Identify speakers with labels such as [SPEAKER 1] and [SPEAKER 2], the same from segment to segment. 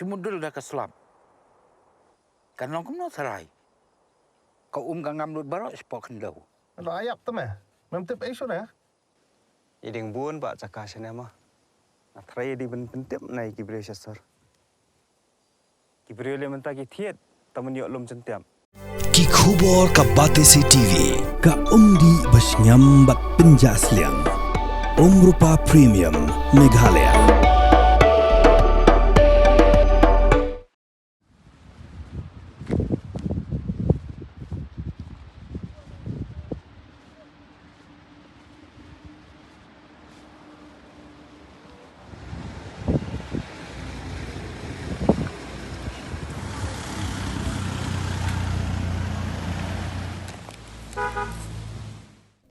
[SPEAKER 1] cuma dulu dah keselam. Kan long kau nak serai. Kau gangam lut barak sepok kendau.
[SPEAKER 2] Ada ayap tu meh. Mem tip isu dah.
[SPEAKER 3] Iding buon Pak Caka Shanama. Atrai di ben-pentip nai Kibriyo Shasar. Kibriyo le mentagi thiet taman yok lom centiam.
[SPEAKER 4] Ki khubor ka Batesi TV ka umdi basnyam bat penjasliang. Rupa Premium Meghalaya.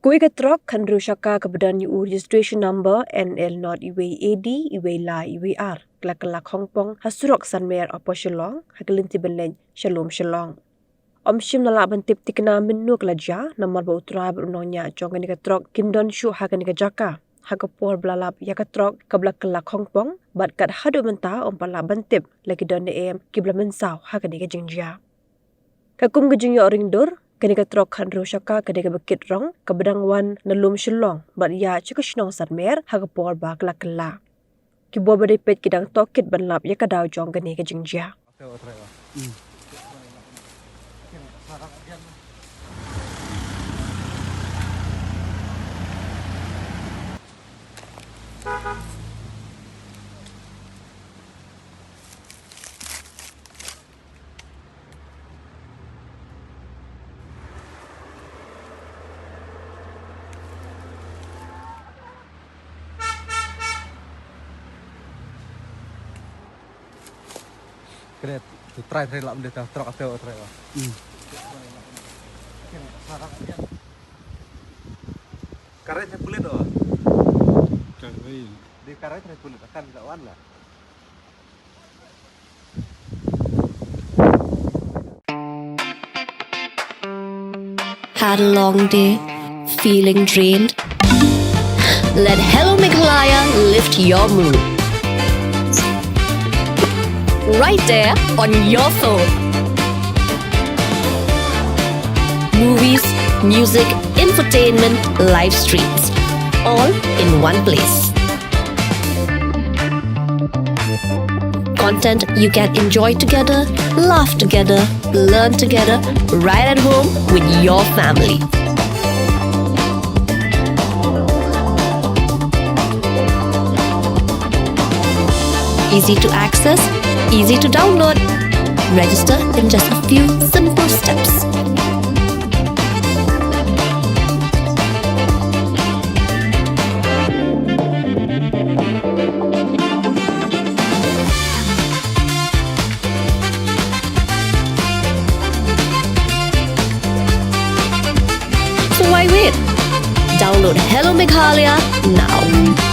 [SPEAKER 5] Kui ke Trok kan Shaka kebedan yu registration number NL not iwe AD iwe la iwe R kelak Khongpong hasurok Sanmer apa Shillong hakelinti benlen Shillong. Shim nala bentip tikna menu kelaja nomor bautra berunonya jongan ke Trok kimdon shu hakan ke Jaka hakapor belalap ya ke Trok kelak Khongpong bat kat hadu menta pala bentip lagi don em kibla mensau hakan ke Jingja. Kakum ke Jingya ringdur kini ke Trok kan Shaka kini ke Bukit Rong ke bedang wan nalum Shillong bat ya cukushnong Sanmer hakapor ba kelak. Kibo beripet kidang tokit benlap ya kadau jong kini ke Jingja.
[SPEAKER 3] Kret, tu try lah benda tu Trok atau try lah. Karetnya kulit oh. Di karetnya kulit akan tidak wan lah.
[SPEAKER 6] Had a long day, feeling drained? Let Hello Meghalaya lift your mood. Right there on your phone. Movies, music, infotainment, live streams, all in one place. Content you can enjoy together, laugh together, learn together, right at home with your family. Easy to access, easy to download. Register in just a few simple steps. So why wait? Download Hello Meghalaya now.